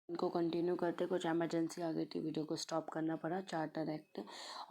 इनको कंटिन्यू करते कुछ इमरजेंसी आ गई थी, वीडियो को स्टॉप करना पड़ा। चार्टर एक्ट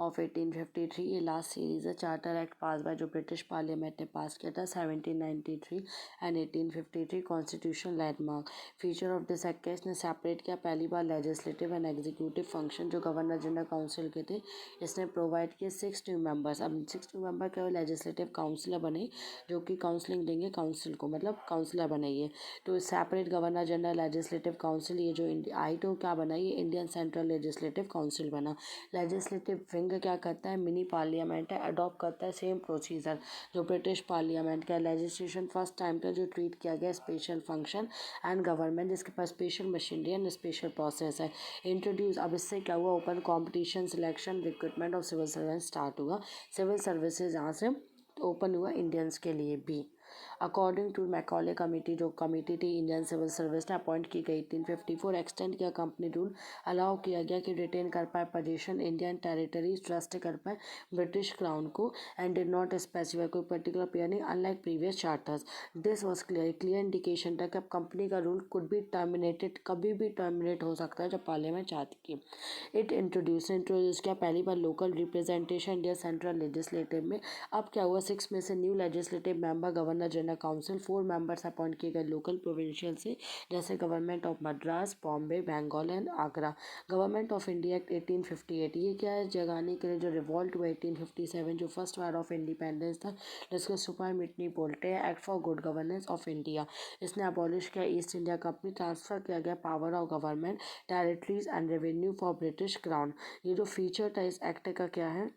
ऑफ 1853 ये लास्ट सीरीज है। चार्टर एक्ट पास बाय जो ब्रिटिश पार्लियामेंट ने पास किया था 1793 and 1853 constitution landmark. Feature of this act इसने सेपरेट किया पहली बार लेजिस्लेटिव एंड एग्जीक्यूटिव फंक्शन जो गवर्नर जनरल काउंसिल के थे। इसने प्रोवाइड किए 6 न्यू मेंबर्स। अब 6 न्यू मेंबर क्या लेजिस्लेटिव काउंसिलर बने जो कि काउंसलिंग देंगे काउंसिल को, मतलब काउंसिलर बने ये। तो separate governor general legislative council ये जो आई तो क्या बना, ये इंडियन सेंट्रल लेजिस्लेटिव काउंसिल बना। लेजिस्लेटिव विंग क्या करता है, मिनी पार्लियामेंट है, अडॉप्ट करता है सेम प्रोसीजर जो ब्रिटिश पार्लियामेंट का। लेजिस्लेशन फर्स्ट टाइम का जो ट्रीट किया गया स्पेशल फंक्शन एंड गवर्नमेंट जिसके पास special machinery and special process है। इंट्रोड्यूस अब इससे क्या हुआ, open competition selection recruitment of civil servant start हुआ। सिविल सर्विसेज यहाँ से ओपन हुआ इंडियंस के लिए भी। अकॉर्डिंग टू मैकॉले कमेटी जो कमेटी थी इंडियन सिविल सर्विस ने अपॉइंट की गई 1854 एक्सटेंड किया कंपनी रूल। अलाउ किया गया कि रिटेन कर पाए पोजीशन इंडियन टेरिटरीज ट्रस्ट कर पाए ब्रिटिश क्राउन को एंड डिड नॉट स्पेसिफाई कोई पर्टिकुलर पेयर नहीं unlike previous charters. This was clear indication था कि अब कंपनी का रूल कुड बी टर्मिनेटेड, कभी भी टर्मिनेट हो सकता है जब पार्लियामेंट चाहती की। इट इंट्रोड्यूस किया पहली बार local representation India central legislative में। अब क्या हुआ, 6 में से new legislative member governor general council, 4 members appoint किए गए लोकल प्रोविंशियल से जैसे government of Madras, Bombay, Bengal and Agra. Government of India act 1858 ये क्या है, जगाने के लिए जो रिवॉल्ट हुआ 1857 जो फर्स्ट वार ऑफ इंडिपेंडेंस था जिसको सुपरमिटनी बोलते हैं। Act for good governance of India इसने अबॉलिश किया ईस्ट इंडिया कंपनी, ट्रांसफर किया गया power of government territories and revenue for British crown. ये जो फीचर था इस एक्ट का क्या है,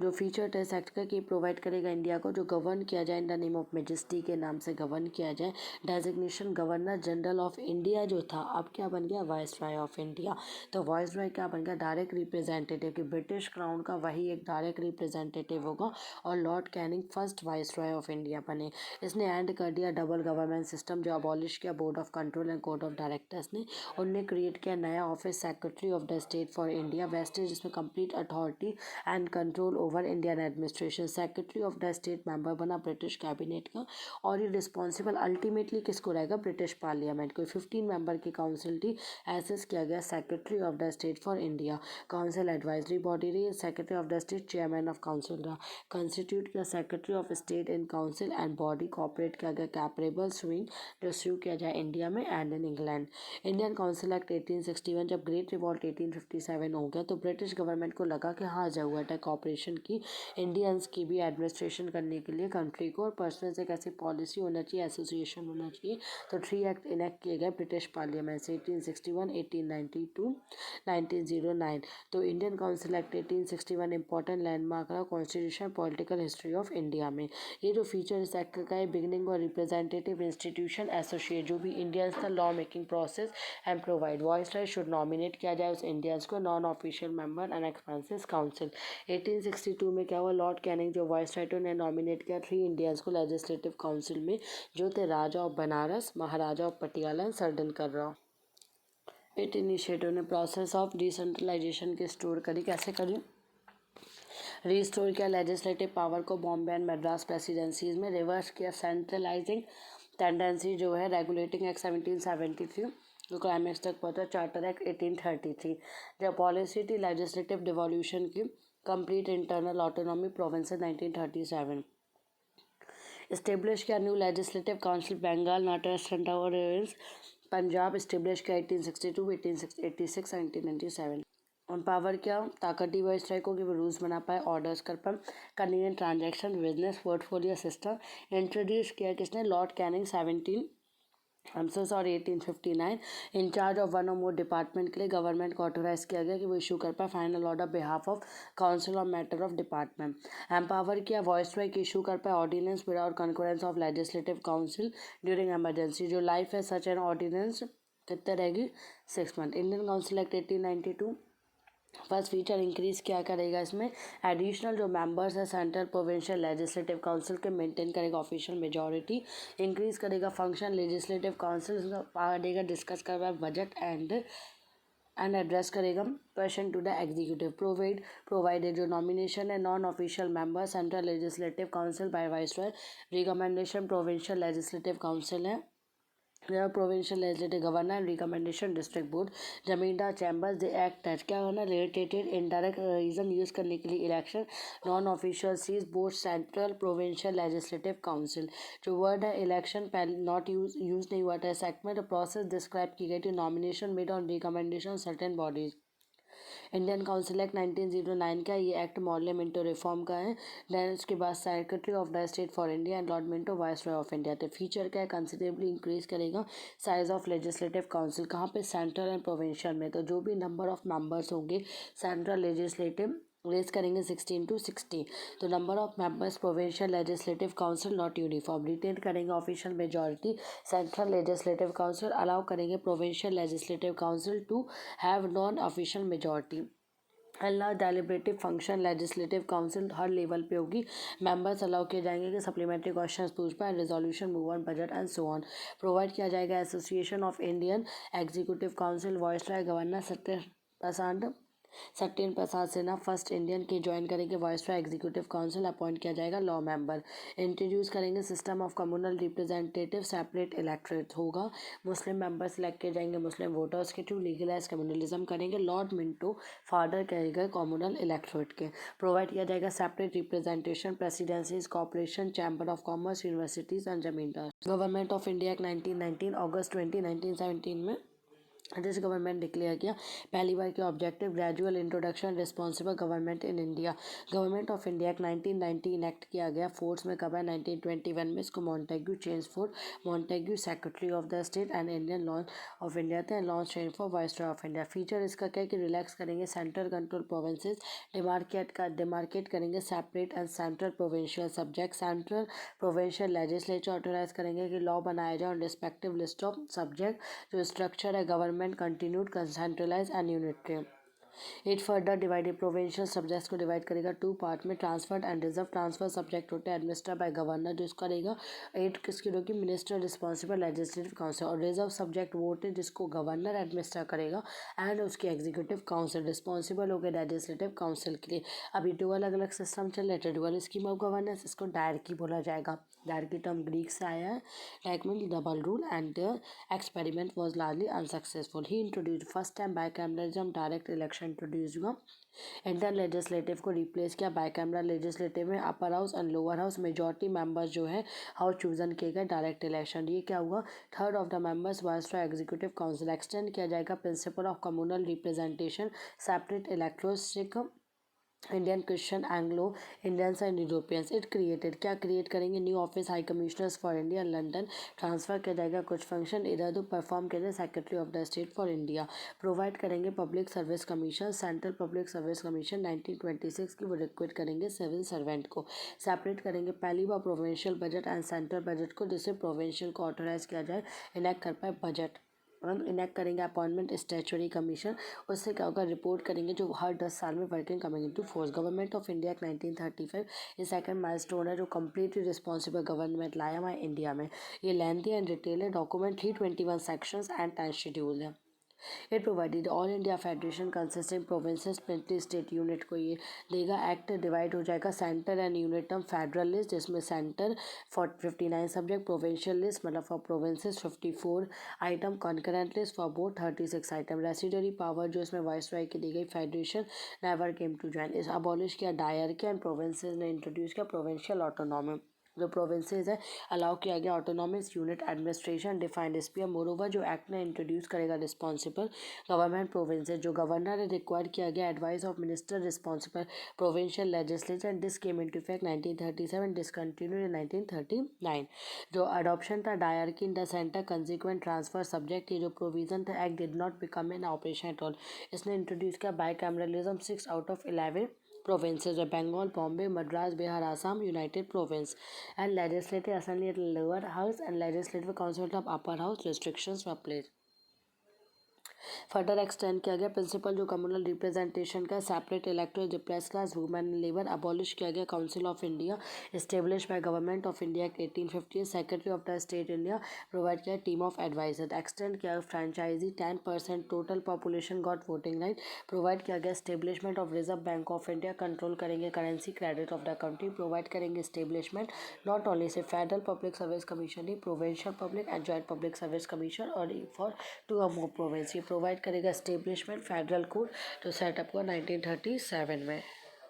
जो फीचर टेस्ट एक्ट का कि प्रोवाइड करेगा इंडिया को जो गवर्न किया जाए in the name of majesty के नाम से गवर्न किया जाए। Designation governor general of India जो था अब क्या बन गया, वाइस रॉय ऑफ इंडिया। तो वाइस रॉय क्या बन गया, डायरेक्ट रिप्रेजेंटेटिव कि ब्रिटिश क्राउन का वही एक डायरेक्ट रिप्रेजेंटेटिव होगा और Lord Canning first vice Roy of India बने। इसने एंड कर दिया डबल गवर्नमेंट सिस्टम जो अबॉलिश किया board of control and court of directors ने। उनने क्रिएट किया नया office secretary of the state for India वेस्टेज जिसमें complete authority and control over Indian administration. Secretary of the state member बना British cabinet का और ये रिस्पॉन्सिबल अल्टीमेटली किसको रहेगा, ब्रिटिश पार्लियामेंट को। 15 मेंबर की काउंसिल थी, एसेस किया गया secretary of the state for India. Council advisory body रही, secretary of the state chairman of council रहा। कंस्टिट्यूट किया secretary of state in council and body corporate किया गया कैपरेबल स्विंग जो स्यू किया जाए इंडिया में and in England. Indian council act 1861 जब ग्रेट रिवॉल्ट 1857 हो गया तो ब्रिटिश गवर्नमेंट को लगा कि हाँ जरूरत है कॉपरेशन की, इंडियंस की भी एडमिनिस्ट्रेशन करने के लिए कंट्री को, और पर्सनल से कैसी पॉलिसी होना चाहिए, एसोसिएशन होना चाहिए। तो 3 एक्ट इनेक्ट किए गए ब्रिटिश पार्लियामेंट से 1861, 1892, 1909। तो Indian council act 1861 important landmark रहा constitution political history of India में। ये जो फीचर इस एक्ट का है, बिगिनिंग और रिप्रेजेंटेटिव इंस्टीट्यूशन एसोसिएट जो भी इंडियंस का law making process and provide voice right should nominate किया जाए उस इंडियंस को non official member and expenses council. 1862 में क्या हुआ, लॉर्ड कैनिंग जो वॉइस राइटर ने नॉमिनेट किया 3 इंडियंस को लेजिस्लेटिव काउंसिल में जो थे Raja of Banaras, Maharaja of Patiala and सर्दन कर्रा। इट इनिशिएटिव ने प्रोसेस ऑफ डिसेंट्रलाइजेशन की स्टोर करी, कैसे करी, रिस्टोर किया लेजिस्लेटिव पावर को बॉम्बे एंड मद्रास प्रेसिडेंसीज में, रिवर्स किया सेंट्रलाइजिंग टेंडेंसी जो है रेगुलेटिंग एक्ट 1773 जो क्लाइमेक्स तक पहुंचा, चार्टर एक्ट 1833 जब पॉलिसी थी लेजिस्लेटिव डिवोल्यूशन की, complete internal autonomy provinces 1937। Establish किया new legislative council Bengal north central Punjab, establish किया 1862, 1886 एंड 1997। पावर क्या, ताकत दी वाइस को कि वो रूल्स बना पाए, ऑर्डर्स कर पाए, convenient transaction business portfolio system. Introduce किया किसने, lord Canning 1859 in charge of one और मोर डिपार्टमेंट के लिए गवर्नमेंट को ऑथोराइज किया गया कि वो इशू कर पाए final order behalf of council of matter of department. Empower किया वॉइस राइट इशू कर पाए ordinance without concurrence of legislative council during emergency. जो लाइफ है सच एन ऑर्डिनेंस कितने रहेगी, 6 month. Indian council act 1892 first feature increase क्या करेगा, इसमें एडिशनल जो मेंबर्स है सेंट्रल प्रोविंशियल लेजिस्लेटिव काउंसिल के मेंटेन करेगा ऑफिशियल मेजॉरिटी, इंक्रीज करेगा फंक्शन लेजिस्लेटिव काउंसिल देगा, डिस्कस करेगा बजट एंड एड्रेस करेगा question to the executive. Provided जो नॉमिनेशन है non official member central legislative council by viceroy, recommendation provincial legislative council है provincial legislative governor and recommendation district board zamindar chambers they act as क्या होना related indirect reason use करने के लिए election non official सीज board central provincial legislative council जो word है election पहले नॉट यूज नहीं हुआ था इस एक्ट में तो प्रोसेस डिस्क्राइब की गई थी nomination made on recommendation certain bodies Indian council act 1909 का ये एक्ट मॉडल मिंटो रिफॉर्म का है देन उसके बाद secretary of the state for India and Lord Minto viceroy of India तो फीचर क्या है कंसिडरेबली इंक्रीज करेगा साइज ऑफ लेजिस्लेटिव काउंसिल कहाँ पे सेंट्रल एंड प्रोविंशियल में तो जो भी नंबर ऑफ मेंबर्स होंगे सेंट्रल लेजिस्लेटिव रेज करेंगे 16 to 60 तो number of members provincial legislative council not uniform retain करेंगे official majority central legislative council allow करेंगे provincial legislative council to have non official majority Allah deliberative function legislative council her level पे होगी members allow किए जाएंगे कि supplementary questions पूछ पाए resolution move on budget and so on provide किया जाएगा association of Indian executive council viceroy governor Satyendra Prasad Sinha first Indian के ज्वाइन करेंगे वॉइसराय एग्जीक्यूटिव काउंसिल अपॉइंट किया जाएगा लॉ मेंबर इंट्रोड्यूस करेंगे system of communal representative separate electorate होगा Muslim member select किए जाएंगे मुस्लिम वोटर्स के थ्रू लीगलाइज कम्युनलिज्म करेंगे लॉर्ड मिंटो फादर करेगा कम्युनल इलेक्टोरेट के प्रोवाइड किया जाएगा separate representation presidencies corporation chamber of commerce universities and zamindar government of India 1919 अगस्त 1917 में दिस गवर्नमेंट डिक्लेयर किया पहली बार के objective gradual introduction responsible government in India government of India 1919 enact किया गया फोर्स में कब है 1921 में इसको Montagu change for Montagu secretary of the state and Indian law of India थे launch change for viceroy of India feature इसका क्या है कि रिलैक्स करेंगे सेंट्रल कंट्रोल प्रोविंसेस डिमार्केट करेंगे separate and central provincial subject central provincial legislature authorise करेंगे कि law बनाया जाए on respective list of subject जो स्ट्रक्चर है government continued centralized and unitary it further divided provincial subjects को divide करेगा two part में transferred and reserve transfer subject होते हैं एडमिनिस्टर बाय गवर्नर जो इसका रहेगा 8 किसकी होगी मिनिस्टर रिस्पॉन्सिबल लेजिस्लेटिव काउंसिल और रिजर्व सब्जेक्ट वोट है जिसको गवर्नर एडमिनिस्टर करेगा एंड उसकी एग्जीक्यूटिव काउंसिल रिस्पॉन्सिबल हो गए लेजिस्लेटिव काउंसिल के लिए अभी दो अलग अलग सिस्टम चल रहे थे डुअल स्कीम ऑफ गवर्नेंस इसको डायरकी बोला जाएगा डायरकी टर्म ग्रीक से आया है डायक mean double rule and the experiment was largely unsuccessful ही introduce first time bicameralism direct election introduce हुआ इंडियन लेजिस्लेटिव को रिप्लेस किया बाइकैमरल लेजिस्लेटिव में upper house and lower house majority members जो है हाउस चूजन किए गए डायरेक्ट इलेक्शन ये क्या हुआ third of the members viceroy executive council extend किया जाएगा principle of communal representation separate electorates Indian Christian Anglo Indians and Europeans it created क्या क्रिएट करेंगे new office high commissioners for India London transfer किया जाएगा कुछ function इधर उधर perform किया जाए secretary of the state for India provide करेंगे public service commission central public service commission 1926 की वो रिक्वेस्ट करेंगे सिविल सर्वेंट को सेपरेट करेंगे पहली बार provincial budget and central budget को जिससे प्रोविंशियल को ऑथोराइज किया जाए इनेक्ट कर पाए बजट इनेक्ट करेंगे अपॉइंटमेंट स्टैचुरी कमीशन उससे क्या होगा रिपोर्ट करेंगे जो हर 10 साल में working coming into force government of India 1935 ये सेकंड माइलस्टोन है जो कम्प्लीटली रिस्पॉन्सिबल गवर्नमेंट लाया हुआ है इंडिया में ये लेंथी एंड डिटेल है document 321 sections and time schedule है it provided all India federation consisting provinces 20 state unit को ये देगा एक्ट डिवाइड हो जाएगा centre and unit term federal list जिसमें सेंटर 59 सब्जेक्ट प्रोविंशियल लिस्ट मतलब for provinces 54 item concurrent list for both 36 item residuary power जो इसमें viceroy की दी गई federation never came to join इस अबॉलिश किया डायर किया एंड प्रोविंसेस ने इंट्रोड्यूस किया प्रोविंशियल ऑटोनॉमी जो प्रोविंसेस है अलाउ किया गया autonomic unit administration defined sphere moreover जो एक्ट ने इंट्रोड्यूस करेगा रिस्पॉन्सिबल गवर्नमेंट प्रोविंसेस जो गवर्नर है रिक्वायर्ड किया गया advice of minister responsible provincial legislature and this came into effect 1937 discontinued in 1939 जो अडॉप्शन था dyarchy in the centre consequent transfer subject ये जो प्रोविजन था act did not become an operation at all इसने introduce किया bicameralism 6 out of 11 provinces of Bengal, Bombay, Madras, Bihar, Assam, United Province, and Legislative Assembly at lower house and Legislative Council of upper house restrictions were placed. Further extend किया गया principle जो communal representation का, separate electoral depress class, women and labour, abolish किया गया council of India, establish by government of India 1850, secretary of the state India, provide किया team of adviser, extend किया franchise 10% total population got voting right, provide किया गया establishment of reserve bank of India, control करेंगे currency credit of the country, provide करेंगे establishment not only से federal public service commission ही, provincial public and joint public service commission और for two और more province, ये provide करेगा establishment federal court जो setup हुआ 1937 में।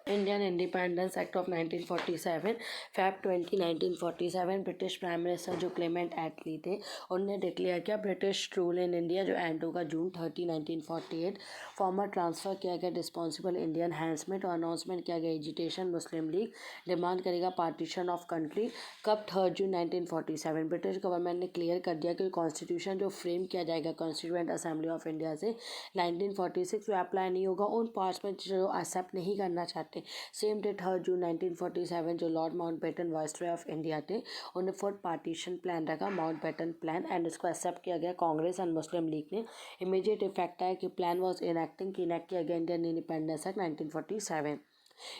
Indian independence act of 1947, Feb 20 1947, British prime minister जो क्लेमेंट एटली थे उनने डिक्लेयर किया ब्रिटिश रूल इन इंडिया जो एंड होगा June 30 1948, फॉर्मर ट्रांसफ़र किया गया रिस्पॉन्सिबल इंडियन हैंड्समेट और अनाउंसमेंट किया गया एजिटेशन मुस्लिम लीग डिमांड करेगा पार्टीशन ऑफ कंट्री, कब 3 जून 1947, ब्रिटिश गवर्नमेंट ने क्लियर कर दिया कि कॉन्स्टिट्यूशन जो फ्रेम किया जाएगा कॉन्स्टिट्यूएंट असेंबली ऑफ इंडिया से 1946 में अप्लाई नहीं होगा उन पार्ट्स में जो एक्सेप्ट नहीं करना चाहते। सेम डे 3 जून 1947 जो Lord Mountbatten viceroy of India थे उन्हें फोर्थ पार्टीशन प्लान रखा माउंटबेटन प्लान एंड इसको एक्सेप्ट किया गया कांग्रेस एंड मुस्लिम लीग ने। इमीडिएट इफेक्ट है कि प्लान वॉज इनएक्टिंग की इनएक्ट किया गया इंडियन इंडिपेंडेंस एक्ट 1947।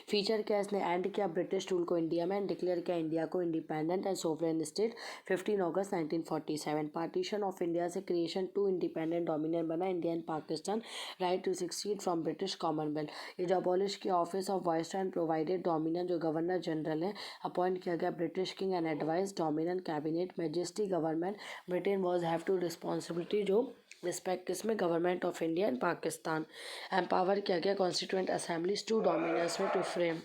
फीचर क्या इसने एंड किया ब्रिटिश रूल को इंडिया में एंड डिक्लेयर किया इंडिया को इंडिपेंडेंट एंड सोवरेन स्टेट 15 अगस्त 1947। पार्टीशन ऑफ इंडिया से क्रिएशन 2 इंडिपेंडेंट डोमिनियन बना India and Pakistan, right to succeed from British commonwealth. ये जो अबॉलिश किया office of viceroy and provided dominion जो गवर्नर जनरल है अपॉइंट किया गया British king and advice dominion cabinet majesty government Britain was have to responsibility जो respect किसमें government of India and Pakistan. Empower किया गया कॉन्स्टिट्यूएंट असेंबलीज टू डोमिनियंस में to frame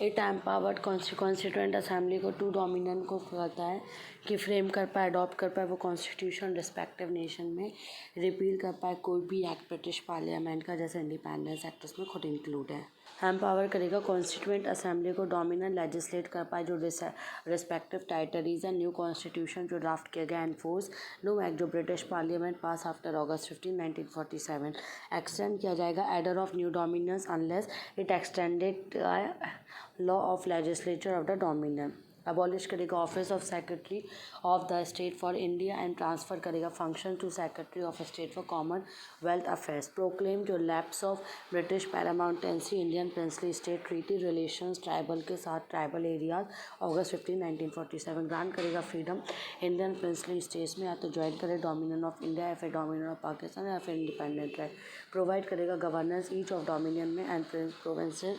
it empowered constituent assembly को two dominion को कहता है कि फ्रेम कर पाए अडॉप्ट कर पाए वो कॉन्स्टिट्यूशन रिस्पेक्टिव नेशन में, रिपील कर पाए कोई भी एक्ट ब्रिटिश पार्लियामेंट का जैसे इंडिपेंडेंस एक्ट उसमें खुद इंक्लूड है। एम्पावर करेगा कॉन्स्टिट्यूएंट असेंबली को डोमिनियन लेजिस्लेट कर पाए जो respective territories and new constitution जो ड्राफ्ट किया गया एनफोर्स नो एक्ट जो British parliament pass after August 15 1947। Extend किया जाएगा एडर of new dominions unless it extended law of legislature of the dominion. Abolish करेगा office of secretary of the state for India and transfer करेगा function to secretary of state for Commonwealth affairs. Proclaim जो lapse of British paramountcy Indian princely state treaty relations tribal के साथ tribal areas August 15 1947। Grant करेगा freedom Indian princely states में या तो join करे dominion of India या फिर डोमिनियन ऑफ पाकिस्तान या फिर इंडिपेंडेंट रहे। प्रोवाइड करेगा गवर्नेंस ईच ऑफ डोमिनियन में and provinces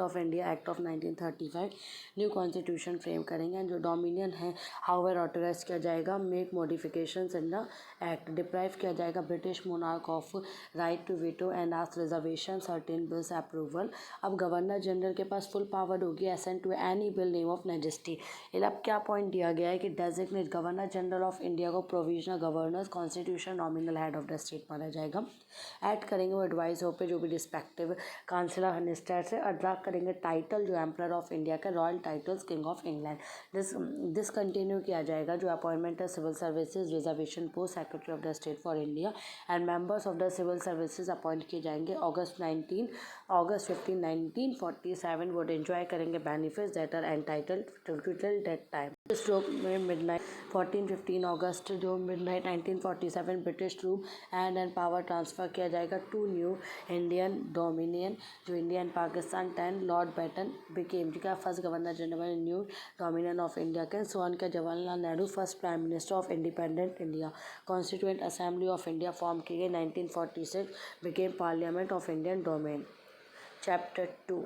of India act of 1935 new constitution frame करेंगे एंड जो डोमिनियन है हाउएवर ऑथराइज किया जाएगा make modifications in the act. Deprive किया जाएगा British monarch of right to veto and ask reservation certain bills approval. अब governor general के पास फुल पावर होगी assent to any bill name of majesty. अब क्या पॉइंट दिया गया है कि designate governor general of India को provisional governors constitution nominal head of the state माना जाएगा। ऐड करेंगे वो एडवाइस हो पे जो भी रिस्पेक्टिव काउंसिलर मिनिस्टर से करेंगे टाइटल जो एम्परर ऑफ इंडिया का royal titles king of England. This continue किया जाएगा जो अपॉइंटमेंट है civil services reservation post secretary of the state for India and members of the civil services appoint किए जाएंगे August 15 1947 वुड एंजॉय करेंगे benefits that are entitled till that time. Stroke में midnight 14-15 अगस्त जो midnight 1947 British rule and power transfer किया जाएगा to new Indian dominion जो India and Pakistan 10 Lord Batten became का first governor general new dominion of India के सोन का Jawaharlal Nehru first prime minister of independent India. Constituent assembly of India form की गई 1946 became parliament of Indian domain. Chapter 2